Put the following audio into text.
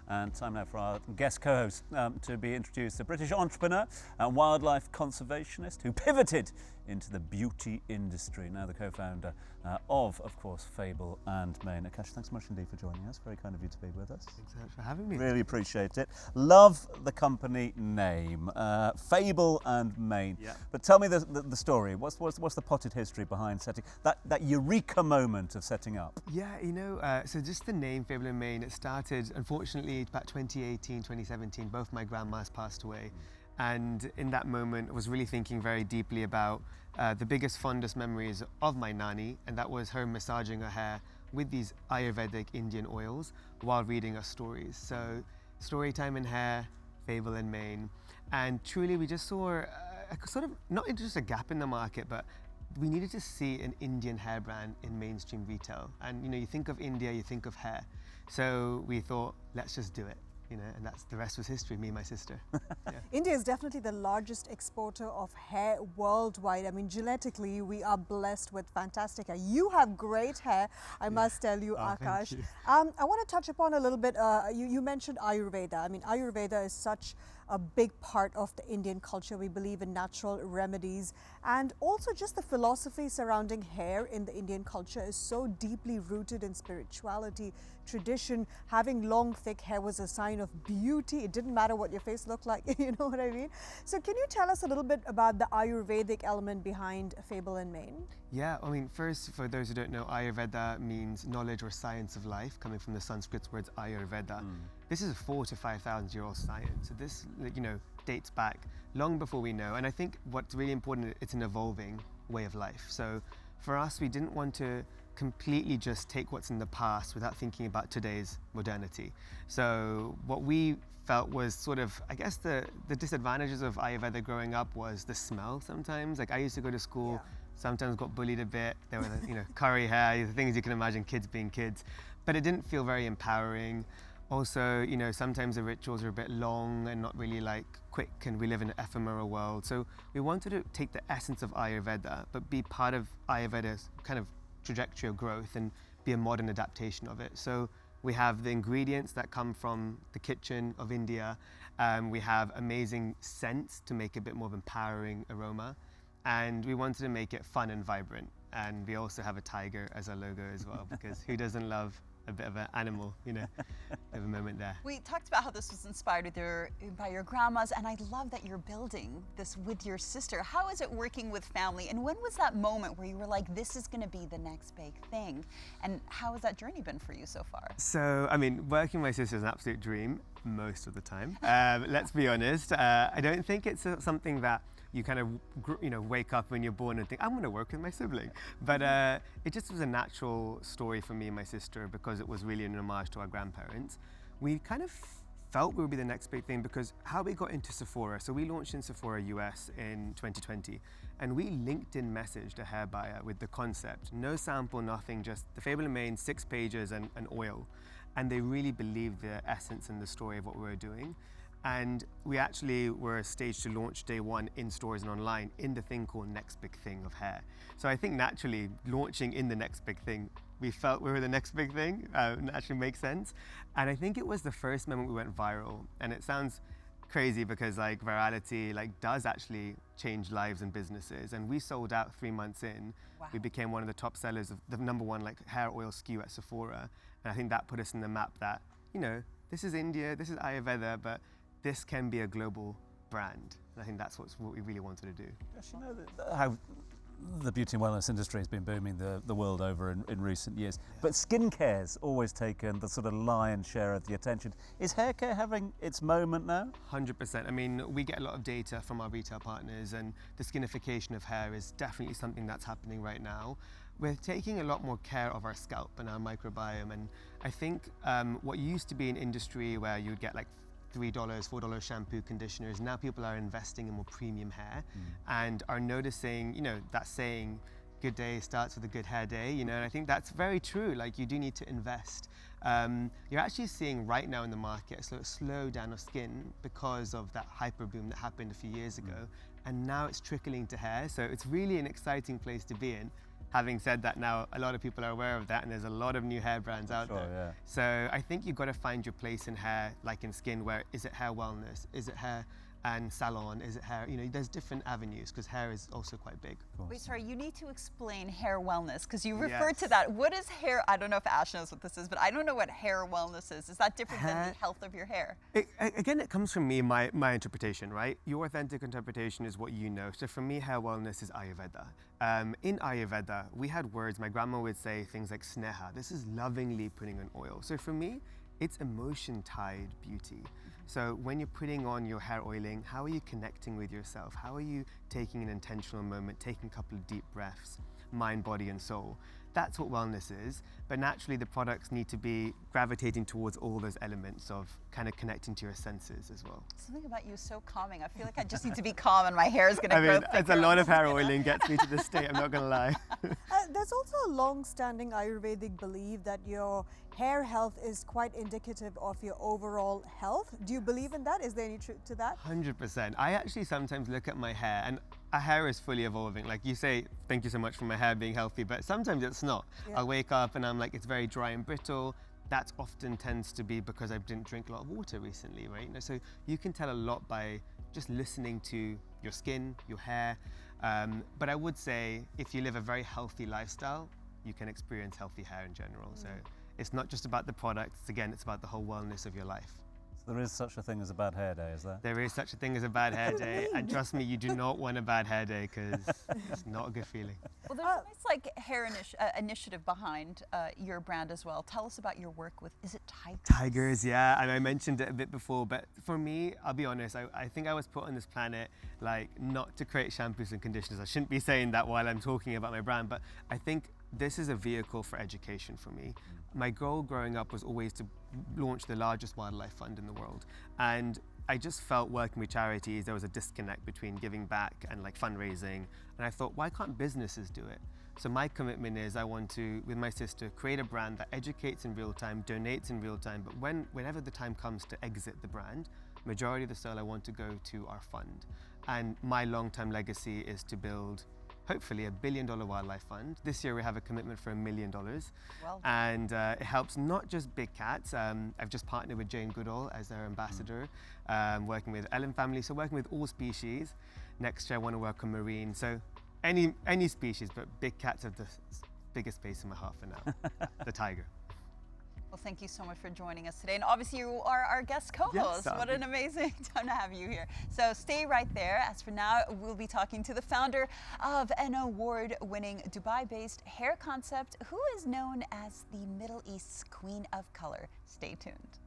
And time now for our guest co-host to be introduced, a British entrepreneur and wildlife conservationist who pivoted into the beauty industry, now the co-founder of course, Fable Mane. Akash, thanks so much indeed for joining us. Very kind of you to be with us. Thanks so much for having me. Really appreciate it. Love the company name, Fable Mane. Yeah. But tell me the story. What's the potted history behind setting that eureka moment of setting up? Yeah, so just the name Fable Mane, it started, unfortunately, about 2018, 2017, both my grandmas passed away. And in that moment, I was really thinking very deeply about the biggest, fondest memories of my nanny, and that was her massaging her hair with these Ayurvedic Indian oils while reading us stories. So, story time in hair, Fable and Mane. And truly, we just saw sort of, not just a gap in the market, but we needed to see an Indian hair brand in mainstream retail. And you think of India, you think of hair. So we thought, let's just do it. And that's the rest was history, me and my sister. Yeah. India is definitely the largest exporter of hair worldwide. I mean, genetically, we are blessed with fantastic hair. You have great hair, I must tell you, Akash. Thank you. I want to touch upon a little bit, you mentioned Ayurveda. I mean, Ayurveda is such a big part of the Indian culture. We believe in natural remedies, and also just the philosophy surrounding hair in the Indian culture is so deeply rooted in spirituality, tradition. Having long, thick hair was a sign of beauty. It didn't matter what your face looked like, you know what I mean? So can you tell us a little bit about the Ayurvedic element behind Fable Mane? Yeah, I mean, first, for those who don't know, Ayurveda means knowledge or science of life, coming from the Sanskrit words Ayurveda. This is a 4,000 to 5,000 year old science. So this, dates back long before we know. And I think what's really important, it's an evolving way of life. So for us, we didn't want to completely just take what's in the past without thinking about today's modernity. So what we felt was sort of, I guess the disadvantages of Ayurveda growing up was the smell sometimes. Like I used to go to school, sometimes got bullied a bit. There were, curry hair, the things you can imagine, kids being kids. But it didn't feel very empowering. Also, sometimes the rituals are a bit long and not really quick, and we live in an ephemeral world. So we wanted to take the essence of Ayurveda, but be part of Ayurveda's kind of trajectory of growth and be a modern adaptation of it. So we have the ingredients that come from the kitchen of India. We have amazing scents to make a bit more of empowering aroma. And we wanted to make it fun and vibrant. And we also have a tiger as our logo as well, because who doesn't love a bit of an animal, of a moment there. We talked about how this was inspired by your grandmas, and I love that you're building this with your sister. How is it working with family? And when was that moment where you were like, this is gonna be the next big thing? And how has that journey been for you so far? So, I mean, working with my sister is an absolute dream most of the time. Let's be honest. I don't think it's something that you kind of, wake up when you're born and think, I'm going to work with my sibling. But it just was a natural story for me and my sister because it was really an homage to our grandparents. We kind of felt we would be the next big thing because how we got into Sephora. So we launched in Sephora US in 2020, and we LinkedIn messaged a hair buyer with the concept, no sample, nothing, just the Fable Mane, 6 pages and oil. And they really believed the essence and the story of what we were doing. And we actually were staged to launch day one in stores and online in the thing called next big thing of hair. So I think naturally launching in the next big thing, we felt we were the next big thing, naturally makes sense. And I think it was the first moment we went viral. And it sounds crazy because virality does actually change lives and businesses. And we sold out 3 months in. Wow. We became one of the top sellers of the #1 hair oil SKU at Sephora. And I think that put us in the map that, this is India, this is Ayurveda, but this can be a global brand. And I think that's what we really wanted to do. Yes, how the beauty and wellness industry has been booming the world over in recent years. Yeah. But skincare's always taken the sort of lion's share of the attention. Is haircare having its moment now? 100%. I mean, we get a lot of data from our retail partners, and the skinification of hair is definitely something that's happening right now. We're taking a lot more care of our scalp and our microbiome. And I think what used to be an industry where you'd get $3, $4 shampoo, conditioners. Now people are investing in more premium hair and are noticing, that saying, good day starts with a good hair day, and I think that's very true. You do need to invest. You're actually seeing right now in the market a slow down of skin because of that hyper boom that happened a few years ago. And now it's trickling to hair. So it's really an exciting place to be in. Having said that, now a lot of people are aware of that, and there's a lot of new hair brands out Sure, there. yeah. So I think you've got to find your place in hair, like in skin, where is it hair wellness? Is it hair and salon? Is it hair? You know, there's different avenues because hair is also quite big. Wait, sorry, you need to explain hair wellness because you referred to Yes. that. What is hair? I don't know if Ash knows what this is, but I don't know what hair wellness is. Is that different than Hair- the health of your hair? Again, it comes from me, my interpretation, right? Your authentic interpretation is what you know. So for me, hair wellness is Ayurveda. In Ayurveda, we had words, my grandma would say things like sneha. This is lovingly putting on oil. So for me, it's emotion-tied beauty. So when you're putting on your hair oiling, how are you connecting with yourself? How are you taking an intentional moment, taking a couple of deep breaths, mind, body, and soul? That's what wellness is. But naturally, the products need to be gravitating towards all those elements of kind of connecting to your senses as well. Something about you is so calming. I feel like I just need to be calm and my hair is going to I grow mean, thicker. it's a lot of hair oiling gets me to this state, I'm not gonna lie. There's also a long-standing Ayurvedic belief that your hair health is quite indicative of your overall health. Do you believe in that? Is there any truth to that? 100%. I actually sometimes look at my hair, and our hair is fully evolving. Like you say, thank you so much for my hair being healthy, but sometimes it's not. Yeah. I'll wake up and I'm like, it's very dry and brittle. That often tends to be because I didn't drink a lot of water recently, right? You know, so you can tell a lot by just listening to your skin, your hair. But I would say if you live a very healthy lifestyle, you can experience healthy hair in general. So it's not just about the products. Again, it's about the whole wellness of your life. So there is such a thing as a bad hair day, is there? There is such a thing as a bad hair day, and trust me, you do not want a bad hair day because it's not a good feeling. Well, there's a nice like hair initiative behind your brand as well. Tell us about your work with, is it tigers? Tigers, yeah, and I mentioned it a bit before, but for me, I'll be honest, I think I was put on this planet like not to create shampoos and conditioners. I shouldn't be saying that while I'm talking about my brand, but I think this is a vehicle for education for me. My goal growing up was always to launch the largest wildlife fund in the world. And I just felt working with charities, there was a disconnect between giving back and like fundraising. And I thought, why can't businesses do it? So my commitment is I want to, with my sister, create a brand that educates in real time, donates in real time, but whenever the time comes to exit the brand, majority of the sale I want to go to our fund. And my long-term legacy is to build hopefully $1 billion wildlife fund. This year we have a commitment for $1 million. Well, And it helps not just big cats. I've just partnered with Jane Goodall as their ambassador, working with Ellen Family, so working with all species. Next year I want to work on marine, so any species, but big cats have the biggest space in my heart for now, the tiger. well, thank you so much for joining us today. And obviously you are our guest co-host. Yes, What an amazing time to have you here. So stay right there. As for now, we'll be talking to the founder of an award-winning Dubai-based hair concept who is known as the Middle East's Queen of Color. Stay tuned.